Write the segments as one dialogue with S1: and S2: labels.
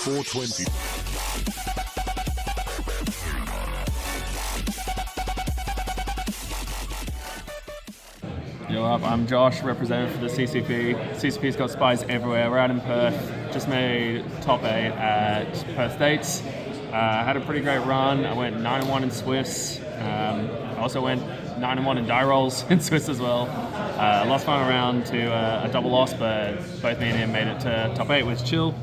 S1: 420.
S2: Yo up, I'm Josh, representative for the CCP. CCP's got spies everywhere. We're out in Perth. Just made top 8 at Perth States. Had a pretty great run. I went 9-1 in Swiss. I also went 9-1 in die rolls in Swiss as well. Lost final round to a double loss, but both me and him made it to top 8, which chill.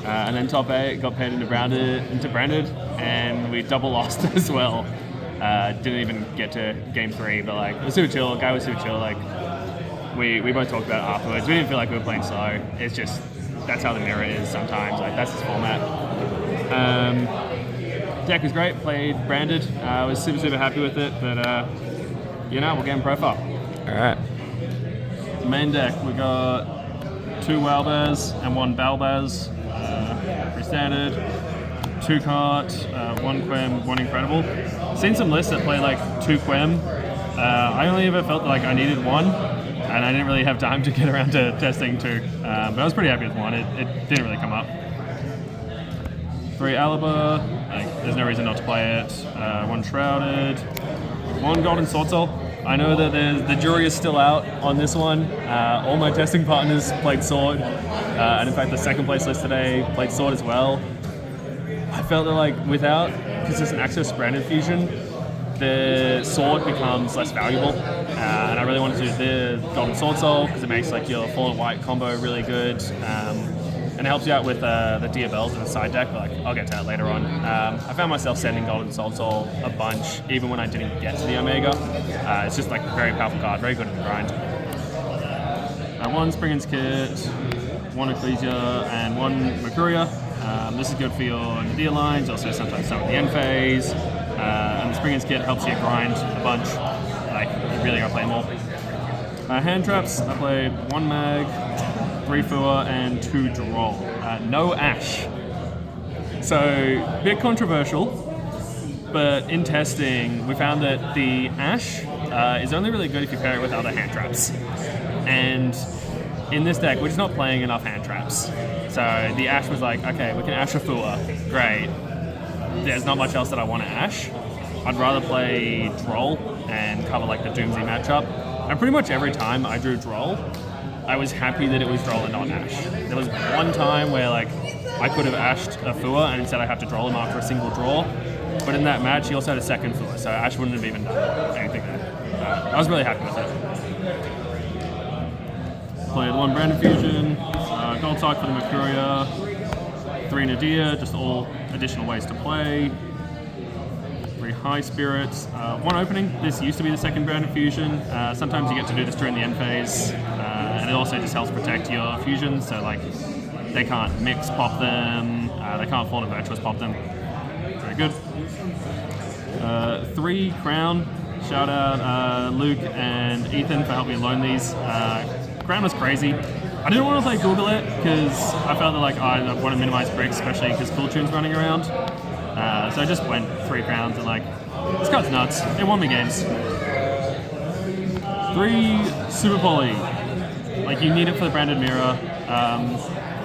S2: And then top 8 got paired into branded, and we double lost as well. Didn't even get to game 3, but like it was super chill. Guy was super chill. Like we both talked about it afterwards. We didn't feel like we were playing slow. It's just that's how the mirror is sometimes. Like that's his format. Deck was great. Played branded. I was super happy with it. But we'll get in profile.
S3: All right.
S2: Main deck, we got 2 Wowbears and 1 Balbaz. Pretty standard. 2 Cart, 1 Quem, 1 Incredible. Seen some lists that play like 2 Quem. I only ever felt like I needed 1, and I didn't really have time to get around to testing 2. But I was pretty happy with 1. It didn't really come up. 3 Aliber, there's no reason not to play it. 1 Shrouded, 1 Golden Sword Soul. I know that the jury is still out on this one. All my testing partners played Sword, and in fact the second place list today played Sword as well. I felt that like without consistent access to branded fusion, the Sword becomes less valuable, and I really wanted to do the Golden Sword Soul because it makes like your Fallen White combo really good. And it helps you out with the Diabells in the side deck, but like, I'll get to that later on. I found myself sending Golden Sword Soul a bunch, even when I didn't get to the Omega. It's just like a very powerful card, very good in the grind. 1 Springen's Kit, 1 Ecclesia, and 1 Mercuria. This is good for your Nadir lines, also sometimes some of the end phase. And the Springen's Kit helps you grind a bunch. Like, you really gotta play them all. Hand traps, I played 1 Mag, 3 Fua, and 2 Droll. No Ash. So, a bit controversial, but in testing, we found that the Ash is only really good if you pair it with other hand traps. And in this deck, we're just not playing enough hand traps. So the Ash was like, okay, we can Ash a Fua, great. There's not much else that I want to Ash. I'd rather play Droll and cover like the Doomsday matchup. And pretty much every time I drew Droll, I was happy that it was Droll and not Ash. There was one time where like I could have Ashed a Fua and instead I had to Droll him after a single draw. But in that match, he also had a second Fua, so Ash wouldn't have even done anything there. I was really happy with it. Played 1 Branded Fusion, Gold Sock for the Mercuria, 3 Nadir, just all additional ways to play. 3 High Spirits, 1 Opening. This used to be the second Branded Fusion. Sometimes you get to do this during the end phase, and it also just helps protect your fusions, so like they can't mix pop them, they can't fall to Virtuous pop them. Very good. 3 Crown, shout out Luke and Ethan for helping me loan these. Crown was crazy. I didn't want to play Google it because I felt that like I want to minimize bricks, especially because Cool Tune's running around. So I just went 3 Crowns and like, this card's nuts. It won me games. 3 Super Poly. Like you need it for the branded mirror.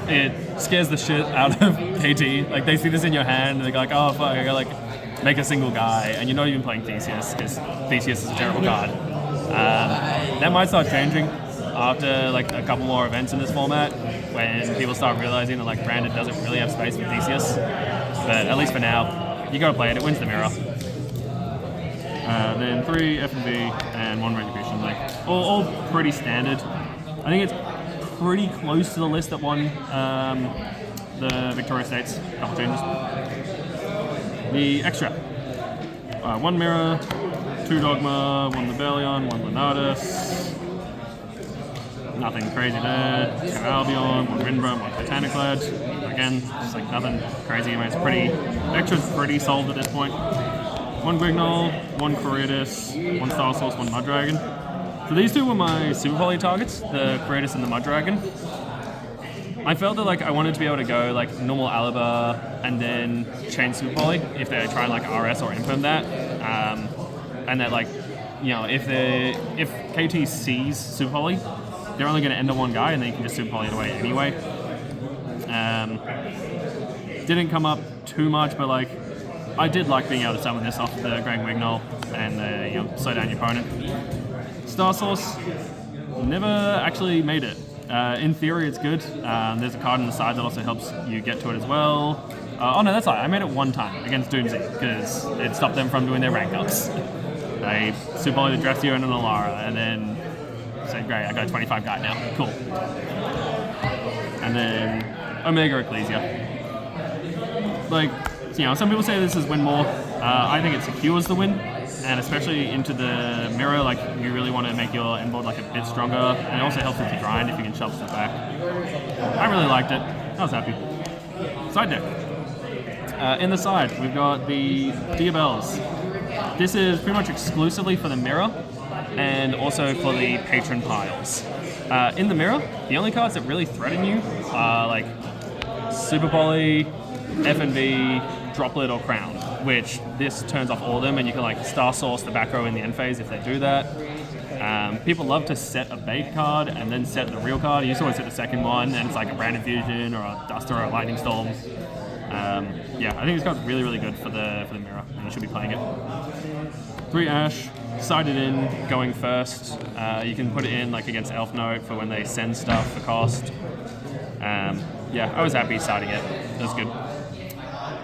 S2: It scares the shit out of KT. Like they see this in your hand and they're like, oh fuck, I gotta like make a single guy, and you're not even playing Theseus because Theseus is a terrible card. That might start changing after like a couple more events in this format when people start realizing that like branded doesn't really have space for Theseus. But at least for now, you gotta play it. It wins the mirror. Then 3 F&B and 1 Retribution. Like all pretty standard. I think it's pretty close to the list that won the Victoria States a couple changes. The extra. 1 Mirror, 2 Dogma, 1 Rebellion, 1 Lenatus. Nothing crazy there. 2 Albion, 1 Rinbrum, 1 Botaniclad. Again, just like nothing crazy. I mean, it's pretty. Extra's pretty solved at this point. 1 Grignol, 1 Coriolis, 1 Star Source, 1 Muddragon. So these 2 were my Super Poly targets, the Coriolis and the Muddragon. I felt that like I wanted to be able to go like normal Aliber and then chain Super Poly if they try and like RS or Imperm that, and that like, you know, if KT sees Super Poly, they're only going to end on 1 guy and then you can just Super Poly it away anyway. Didn't come up too much, but like I did like being able to summon this off the Grand Wignall and slow down your opponent. Star Source, never actually made it. In theory, it's good. There's a card on the side that also helps you get to it as well. Oh no, that's right. I made it one time against Doomsday because it stopped them from doing their rank ups. They Super Bowl the Dressio and an Alara, and then said, great, I got a 25 guy now. Cool. And then Omega Ecclesia. Like, some people say this is win more. I think it secures the win, and especially into the mirror, like you really want to make your end board like a bit stronger, and it also helps with the grind if you can shuffle it back. I really liked it. I was happy. Side deck. In the side, we've got the Diabells. This is pretty much exclusively for the mirror, and also for the patron piles. In the mirror, the only cards that really threaten you are like Super Poly, FNV, Droplet, or Crown, which this turns off all of them, and you can like Star Source the back row in the end phase if they do that. People love to set a bait card and then set the real card. You just always set the second one, and it's like a Branded Fusion or a Duster or a Lightning Storm. I think this card's really, really good for the mirror, and you should be playing it. 3 Ash, sided in, going first. You can put it in like against Elf Note for when they send stuff for cost. I was happy siding it. It was good.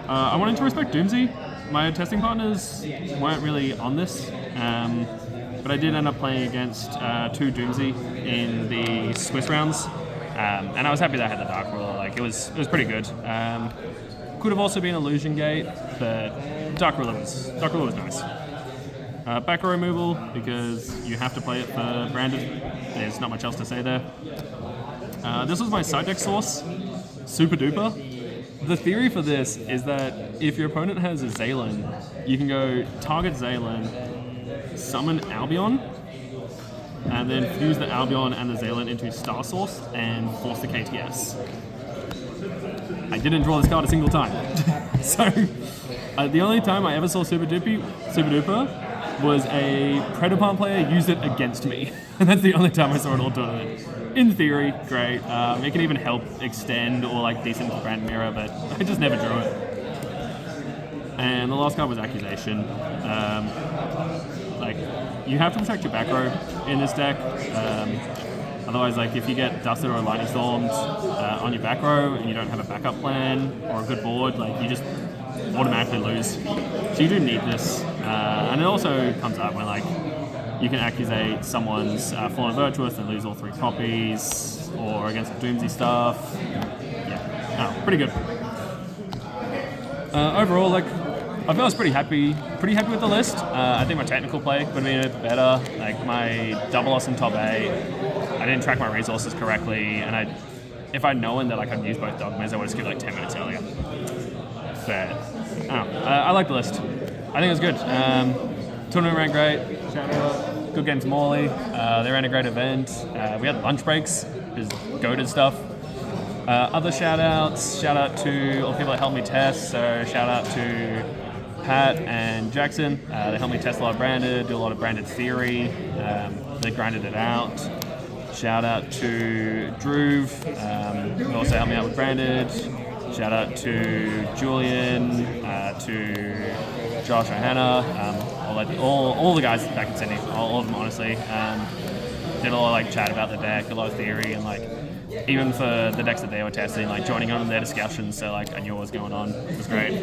S2: I wanted to respect Doomsday. My testing partners weren't really on this, but I did end up playing against 2 Doomsday in the Swiss rounds, and I was happy that I had the Dark Ruler. Like it was pretty good. Could have also been Illusion Gate, but Dark Ruler was nice. Back row removal, because you have to play it for Branded. There's not much else to say there. This was my side deck source, Super Duper. The theory for this is that if your opponent has a Zaylin, you can go target Zaylin, summon Albion, and then fuse the Albion and the Zaylin into Star Source and force the KTS. I didn't draw this card a single time. So, the only time I ever saw Super Duper was a Predapon player use it against me. And that's the only time I saw it all tournament. In theory, great. It can even help extend or like decent brand mirror, but I just never drew it. And the last card was Accusation. You have to protect your back row in this deck. Otherwise, like if you get Dusted or Lightning Stormed on your back row and you don't have a backup plan or a good board, like you just automatically lose. So you do need this. And it also comes up when like you can accusate someone's Fallen Virtuous and lose all 3 copies, or against the Doomsday stuff. Pretty good. Overall, like I was pretty happy with the list. I think my technical play could have been a bit better. Like my double loss in top 8. I didn't track my resources correctly, and if I'd known that like I'd use both dogmas, I would have skipped like 10 minutes earlier. But I like the list. I think it was good. Tournament ran great. Shout out. Good game to Morley. They ran a great event. We had lunch breaks, just goated stuff. Other shout outs. Shout out to all the people that helped me test. So shout out to Pat and Jackson. They helped me test a lot of Branded, do a lot of Branded theory. They grinded it out. Shout out to Drew, who also helped me out with Branded. Shout out to Julian, to Josh and Hannah, all the guys back in Sydney, all of them honestly. Did a lot of like chat about the deck, a lot of theory, and like even for the decks that they were testing, like joining on their discussions, so like I knew what was going on. It was great.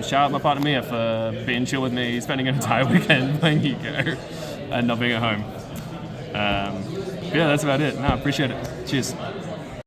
S2: Shout out my partner Mia for being chill with me, spending an entire weekend playing Yu-Gi-Oh! And not being at home. That's about it. No, appreciate it. Cheers.